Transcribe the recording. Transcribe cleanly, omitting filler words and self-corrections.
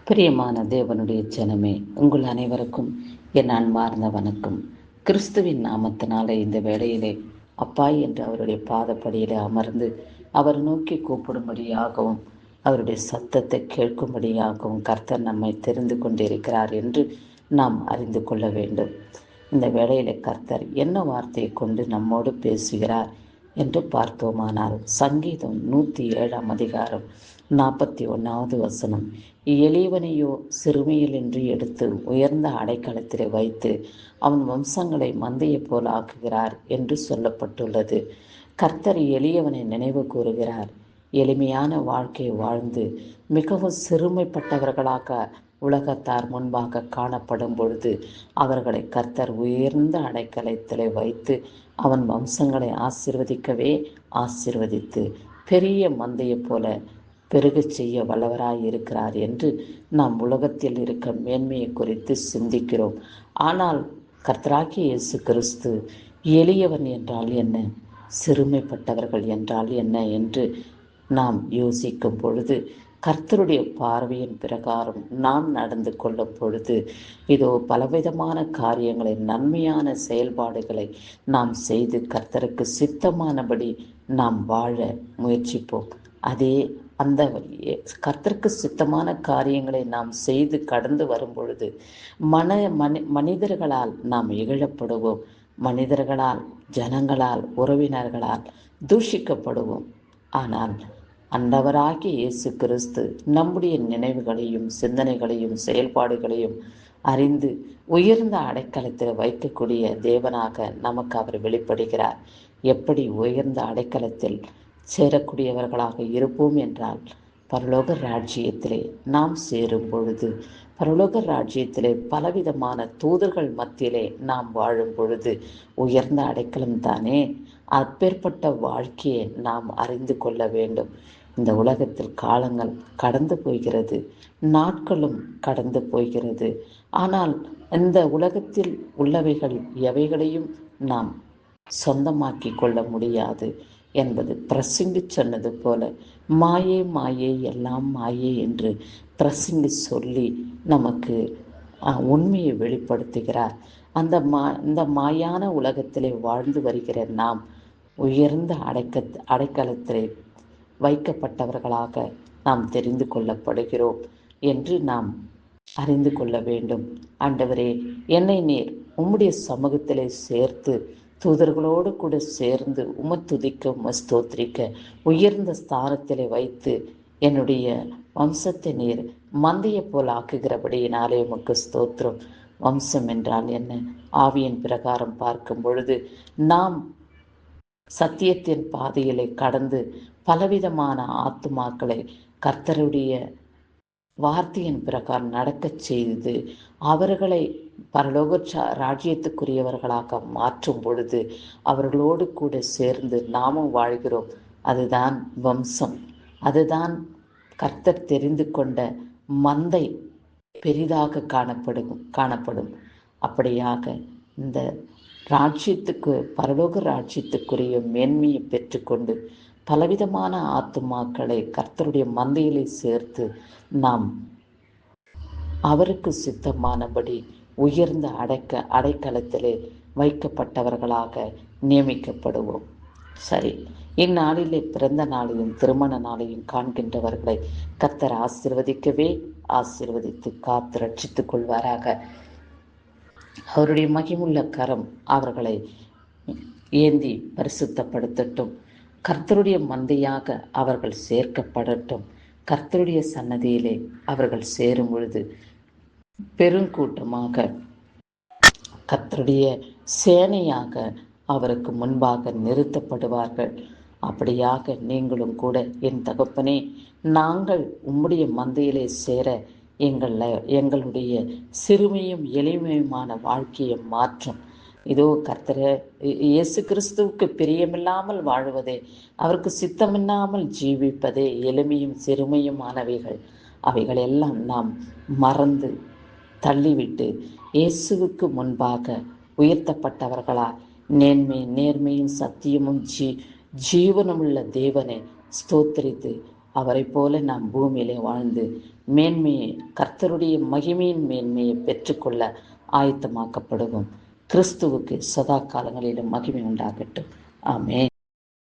பிரியமான தேவனுடைய ஜனமே, உங்கள் அனைவருக்கும் என் அன்பார்ந்த வணக்கம். கிறிஸ்துவின் நாமத்தினாலே இந்த வேளையிலே அப்பா என்று அவருடைய பாதப்படியிலே அமர்ந்து அவர் நோக்கி கூப்பிடும்படியாகவும் அவருடைய சத்தத்தை கேட்கும்படியாகவும் கர்த்தர் நம்மை தெரிந்து கொண்டிருக்கிறார் என்று நாம் அறிந்து கொள்ள வேண்டும். இந்த வேளையிலே கர்த்தர் என்ன வார்த்தையை கொண்டு நம்மோடு பேசுகிறார் என்று பார்த்தோமானால், சங்கீதம் 107 அதிகாரம் 41வது வசனம், எளியவனையோ சிறுமையிலின்றி எடுத்து உயர்ந்த அடைக்கலத்திலே வைத்து அவன் வம்சங்களை மந்தையை போல் ஆக்குகிறார் என்று சொல்லப்பட்டுள்ளது. கர்த்தர் எளியவனை நினைவு கூறுகிறார். எளிமையான வாழ்க்கை வாழ்ந்து மிகவும் சிறுமைப்பட்டவர்களாக உலகத்தார் முன்பாக காணப்படும் பொழுது அவர்களை கர்த்தர் உயர்ந்த அடைக்கலத்திலே வைத்து அவன் வம்சங்களை ஆசீர்வதிக்கவே ஆசீர்வதித்து பெரிய மந்தையை போல பெருகச் செய்ய வல்லவராய் இருக்கிறார் என்று நாம் உலகத்தில் இருக்க மேன்மையை குறித்து சிந்திக்கிறோம். ஆனால் கர்த்தராகிய இயேசு கிறிஸ்து எளியவன் என்றால் என்ன, சிறுமைப்பட்டவர்கள் என்றால் என்ன என்று நாம் யோசிக்கும் பொழுது, கர்த்தருடைய பார்வையின் பிரகாரம் நாம் நடந்து கொள்ளும் பொழுது, இதோ பலவிதமான காரியங்களை, நன்மையான செயல்பாடுகளை நாம் செய்து கர்த்தருக்கு சித்தமானபடி நாம் வாழ முயற்சிப்போம். அந்த கர்த்தருக்கு சித்தமான காரியங்களை நாம் செய்து கடந்து வரும் பொழுது மனிதர்களால் நாம் இகழப்படுவோம். மனிதர்களால், ஜனங்களால், உறவினர்களால் தூஷிக்கப்படுவோம். ஆனால் ஆண்டவராகிய இயேசு கிறிஸ்து நம்முடைய நினைவுகளையும் சிந்தனைகளையும் செயல்பாடுகளையும் அறிந்து உயர்ந்த அடைக்கலத்தில் வைக்கக்கூடிய தேவனாக நமக்கு அவர் வெளிப்படுகிறார். எப்படி உயர்ந்த அடைக்கலத்தில் சேரக்கூடியவர்களாக இருப்போம் என்றால், பரலோக ராஜ்யத்திலே நாம் சேரும் பொழுது, பரலோக ராஜ்யத்திலே பலவிதமான தூதர்கள் மத்தியிலே நாம் வாழும் பொழுது உயர்ந்த அடைக்கலம் தானே. அப்பேற்பட்ட வாழ்க்கையை நாம் அறிந்து கொள்ள வேண்டும். இந்த உலகத்தில் காலங்கள் கடந்து போகிறது, நாட்களும் கடந்து போகிறது. ஆனால் இந்த உலகத்தில் உள்ளவைகள் எவைகளையும் நாம் சொந்தமாக்கி கொள்ள முடியாது என்பது பிரசங்கி சொன்னது போல, மாயே மாயே எல்லாம் மாயே என்று பிரசங்கி சொல்லி நமக்கு உண்மையை வெளிப்படுத்துகிறார். இந்த மாயான உலகத்திலே வாழ்ந்து வருகிற நாம் உயர்ந்த அடைக்கலத்திலே வைக்கப்பட்டவர்களாக நாம் தெரிந்து கொள்ளப்படுகிறோம் என்று நாம் அறிந்து கொள்ள வேண்டும். ஆண்டவரே, என்னை நீர் உம்முடைய சமூகத்திலே சேர்த்து தூதர்களோடு கூட சேர்ந்து துதிக்க ஸ்தோத்திரிக்க உயர்ந்த ஸ்தானத்திலே வைத்து என்னுடைய வம்சத்தை நீர் மந்தையை போல் ஆக்குகிறபடியினாலே உமக்கு ஸ்தோத்திரம். வம்சம் என்றால் என்ன? ஆவியின் பிரகாரம் பார்க்கும் பொழுது நாம் சத்தியத்தின் பாதையிலே கடந்து பலவிதமான ஆத்துமாக்களை கர்த்தருடைய வார்த்தையின் பிரகாரம் நடக்கச் செய்து அவர்களை பரலோக ராஜ்யத்துக்குரியவர்களாக மாற்றும் பொழுது அவர்களோடு கூட சேர்ந்து நாமும் வாழ்கிறோம். அதுதான் வம்சம். அதுதான் கர்த்தர் தெரிந்து கொண்ட மந்தை பெரிதாக காணப்படும். அப்படியாக இந்த பரலோக ராஜ்யத்துக்குரிய மேன்மையை பெற்றுக்கொண்டு பலவிதமான ஆத்துமாக்களை கர்த்தருடைய மந்தையிலே சேர்த்து நாம் அவருக்கு சித்தமானபடி உயர்ந்த அடைக்கலத்திலே வைக்கப்பட்டவர்களாக நியமிக்கப்படுவோம். சரி, இந்நாளிலே பிறந்த நாளையும் திருமண நாளையும் காண்கின்றவர்களை கர்த்தர் ஆசீர்வதிக்கவே ஆசீர்வதித்து காத்து ரட்சித்துக் கொள்வாராக. அவருடைய மகிமுள்ள கரம் அவர்களை ஏந்தி பரிசுத்தப்படுத்தட்டும். கர்த்தருடைய மந்தையாக அவர்கள் சேர்க்கப்படட்டும். கர்த்தருடைய சன்னதியிலே அவர்கள் சேரும் பொழுது பெருங்கூட்டமாக, கர்த்தருடைய சேனையாக அவருக்கு முன்பாக நிறுத்தப்படுவார்கள். அப்படியாக நீங்களும் கூட, என் தகப்பனே, நாங்கள் உம்முடைய மந்தையிலே சேர எங்களுடைய சிறுமையும் எளிமையுமான வாழ்க்கையை மாற்றும். இதோ கர்த்தரே, இயேசு கிறிஸ்துவுக்கு பிரியமில்லாமல் வாழ்வதே, அவருக்கு சித்தமில்லாமல் ஜீவிப்பதே எளிமையும் சிறுமையுமானவைகள். அவைகளெல்லாம் நாம் மறந்து தள்ளிவிட்டு இயேசுவுக்கு முன்பாக உயர்த்தப்பட்டவர்களா நேர்மையும் சத்தியமும் ஜீவனமுள்ள தேவனை ஸ்தோத்திரித்து அவரை போல நாம் பூமியிலே வாழ்ந்து மேன்மையை, கர்த்தருடைய மகிமையின் மேன்மையை பெற்றுக்கொள்ள ஆயத்தமாக்கப்படுவோம். கிறிஸ்துவுக்கு சதா காலங்களிலும் மகிமை உண்டாகட்டும். ஆமென்.